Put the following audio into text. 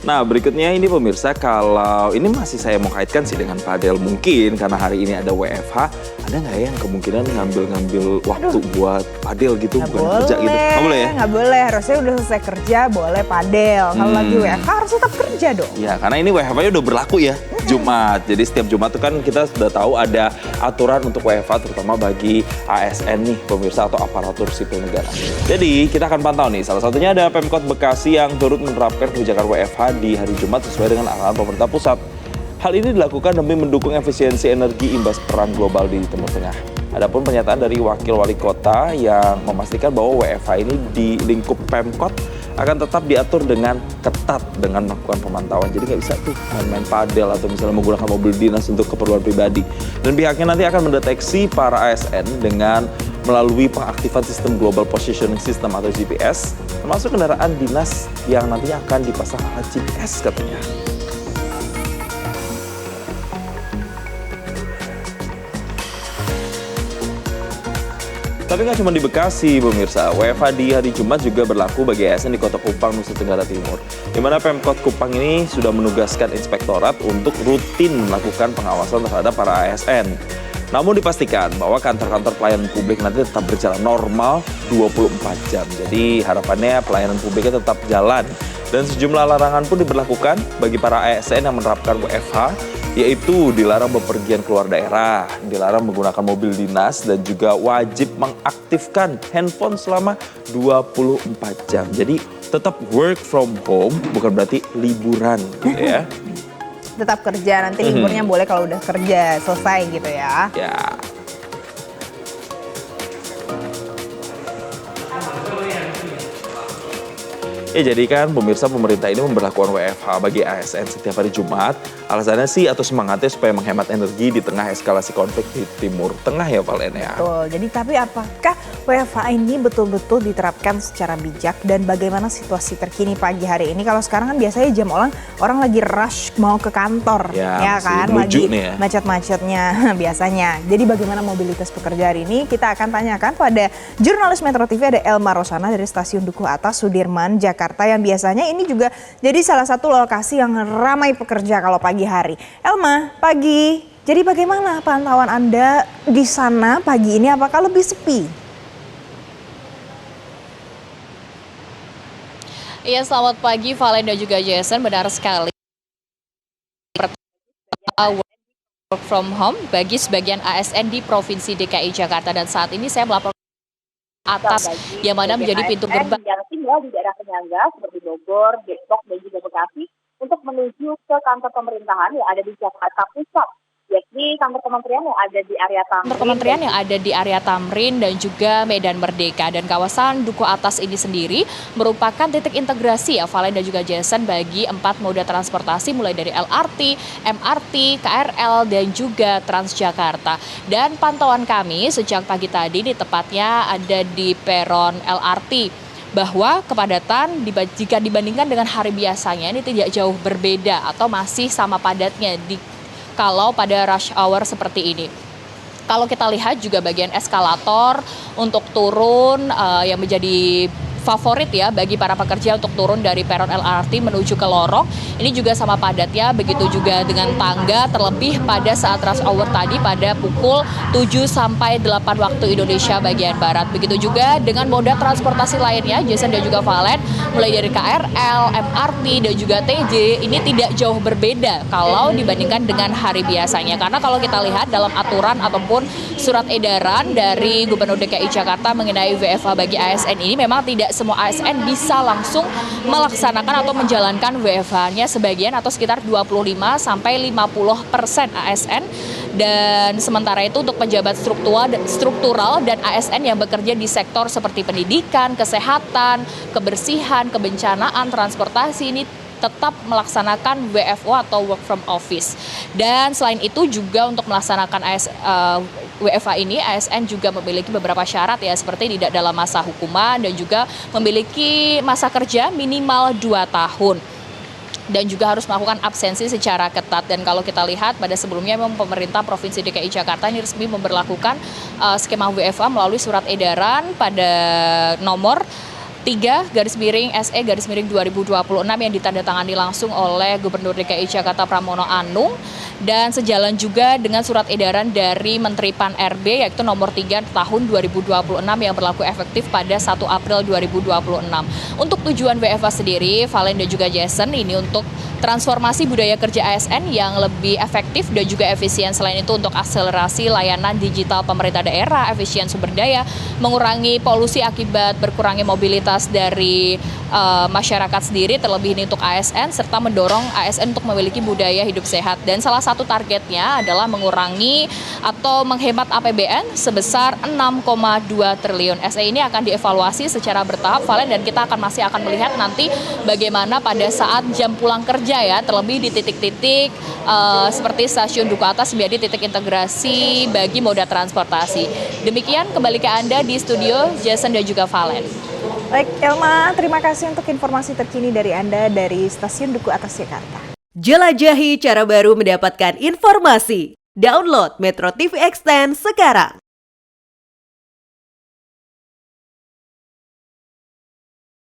Nah, berikutnya ini pemirsa, kalau ini masih saya mau kaitkan sih dengan padel. Mungkin karena hari ini ada WFH, ada nggak ya yang kemungkinan ngambil waktu buat padel gitu, Nggak bukan boleh, kerja gitu? Nggak boleh ya? nggak boleh. Harusnya udah selesai kerja, boleh padel. Kalau lagi WFH harus tetap kerja dong. Ya, karena ini WFH-nya udah berlaku ya, Jumat. Jadi setiap Jumat tuh kan kita sudah tahu ada aturan untuk WFH, terutama bagi ASN nih, pemirsa, atau aparatur sipil negara. Jadi kita akan pantau nih, salah satunya ada Pemkot Bekasi yang turut menerapkan kebijakan WFH di hari Jumat sesuai dengan arahan pemerintah pusat. Hal ini dilakukan demi mendukung efisiensi energi imbas perang global di Timur Tengah. Adapun pernyataan dari Wakil Wali Kota yang memastikan bahwa WFH ini di lingkup Pemkot akan tetap diatur dengan ketat dengan melakukan pemantauan. Jadi nggak bisa tuh main-main padel atau misalnya menggunakan mobil dinas untuk keperluan pribadi. Dan pihaknya nanti akan mendeteksi para ASN dengan melalui pengaktifan sistem Global Positioning System atau GPS, termasuk kendaraan dinas yang nantinya akan dipasang alat GPS katanya. Tapi nggak cuma di Bekasi, pemirsa. WFH di hari Jumat juga berlaku bagi ASN di Kota Kupang, Nusa Tenggara Timur. Di mana Pemkot Kupang ini sudah menugaskan inspektorat untuk rutin melakukan pengawasan terhadap para ASN. Namun dipastikan bahwa kantor-kantor pelayanan publik nanti tetap berjalan normal 24 jam. Jadi harapannya pelayanan publiknya tetap jalan. Dan sejumlah larangan pun diberlakukan bagi para ASN yang menerapkan WFH, yaitu dilarang bepergian keluar daerah, dilarang menggunakan mobil dinas, dan juga wajib mengaktifkan handphone selama 24 jam. Jadi tetap work from home, bukan berarti liburan gitu ya. Tetap kerja, nanti liburnya boleh kalau udah kerja selesai gitu ya. Ya. Ya, jadi kan pemirsa, pemerintah ini memberlakukan WFH bagi ASN setiap hari Jumat. Alasannya sih atau semangatnya supaya menghemat energi di tengah eskalasi konflik di Timur Tengah ya, Valen ya. Betul, jadi tapi apakah WFH ini betul-betul diterapkan secara bijak dan bagaimana situasi terkini pagi hari ini? Kalau sekarang kan biasanya jam orang lagi rush mau ke kantor, ya kan? Lagi nih ya. macet-macetnya biasanya. Jadi bagaimana mobilitas pekerja hari ini? Kita akan tanyakan pada jurnalis Metro TV, ada Elma Rosana dari Stasiun Dukuh Atas, Sudirman, Jakarta, yang biasanya ini juga jadi salah satu lokasi yang ramai pekerja kalau pagi hari. Elma, pagi. Jadi bagaimana pantauan Anda di sana pagi ini? Apakah lebih sepi? Iya, selamat pagi Valen dan juga Jason. Benar sekali. Work from home bagi sebagian ASN di Provinsi DKI Jakarta, dan saat ini saya melaporkan atas yang mana menjadi pintu gerbang yang tinggal di daerah penyangga seperti Bogor, Depok, dan juga Bekasi untuk menuju ke kantor pemerintahan yang ada di Jakarta Pusat, yakni kantor kementerian yang ada di area Tamrin, dan juga Medan Merdeka. Dan kawasan Dukuh Atas ini sendiri merupakan titik integrasi ya Valen dan juga Jason bagi 4 moda transportasi mulai dari LRT, MRT, KRL, dan juga Transjakarta. Dan pantauan kami sejak pagi tadi di tepatnya ada di peron LRT, bahwa kepadatan jika dibandingkan dengan hari biasanya ini tidak jauh berbeda atau masih sama padatnya kalau pada rush hour seperti ini. Kalau kita lihat juga bagian eskalator untuk turun yang menjadi favorit ya bagi para pekerja untuk turun dari peron LRT menuju ke lorong. Ini juga sama padatnya, begitu juga dengan tangga, terlebih pada saat rush hour tadi pada pukul 7 sampai 8 waktu Indonesia bagian Barat. Begitu juga dengan moda transportasi lainnya, Jason dan juga Valen, mulai dari KRL, MRT, dan juga TJ, ini tidak jauh berbeda kalau dibandingkan dengan hari biasanya. Karena kalau kita lihat dalam aturan ataupun surat edaran dari Gubernur DKI Jakarta mengenai WFH bagi ASN ini, memang tidak semua ASN bisa langsung melaksanakan atau menjalankan WFH-nya, sebagian atau sekitar 25 sampai 50% ASN. Dan sementara itu untuk pejabat struktural dan ASN yang bekerja di sektor seperti pendidikan, kesehatan, kebersihan, kebencanaan, transportasi ini tetap melaksanakan WFO atau work from office. Dan selain itu juga untuk melaksanakan WFH ini, ASN juga memiliki beberapa syarat ya, seperti tidak dalam masa hukuman dan juga memiliki masa kerja minimal 2 tahun. Dan juga harus melakukan absensi secara ketat. Dan kalau kita lihat pada sebelumnya memang pemerintah Provinsi DKI Jakarta ini resmi memberlakukan skema WFH melalui surat edaran pada nomor 3/SE/2026 yang ditandatangani langsung oleh Gubernur DKI Jakarta Pramono Anung, dan sejalan juga dengan surat edaran dari Menteri Pan-RB yaitu nomor 3 tahun 2026 yang berlaku efektif pada 1 April 2026. Untuk tujuan WFH sendiri, Valen dan juga Jason, ini untuk transformasi budaya kerja ASN yang lebih efektif dan juga efisien. Selain itu untuk akselerasi layanan digital pemerintah daerah, efisien sumber daya, mengurangi polusi akibat berkurangnya mobilitas dari masyarakat sendiri, terlebih ini untuk ASN, serta mendorong ASN untuk memiliki budaya hidup sehat. Dan salah satu targetnya adalah mengurangi atau menghemat APBN sebesar 6,2 triliun. SE ini akan dievaluasi secara bertahap, Valen, dan kita masih akan melihat nanti bagaimana pada saat jam pulang kerja ya, terlebih di titik-titik seperti stasiun Duku Atas menjadi titik integrasi bagi moda transportasi. Demikian, kembali ke Anda di studio, Jason dan juga Valen. Baik, Elma, terima kasih untuk informasi terkini dari Anda dari Stasiun Duku Atas Jakarta. Jelajahi cara baru mendapatkan informasi. Download Metro TV Extend sekarang.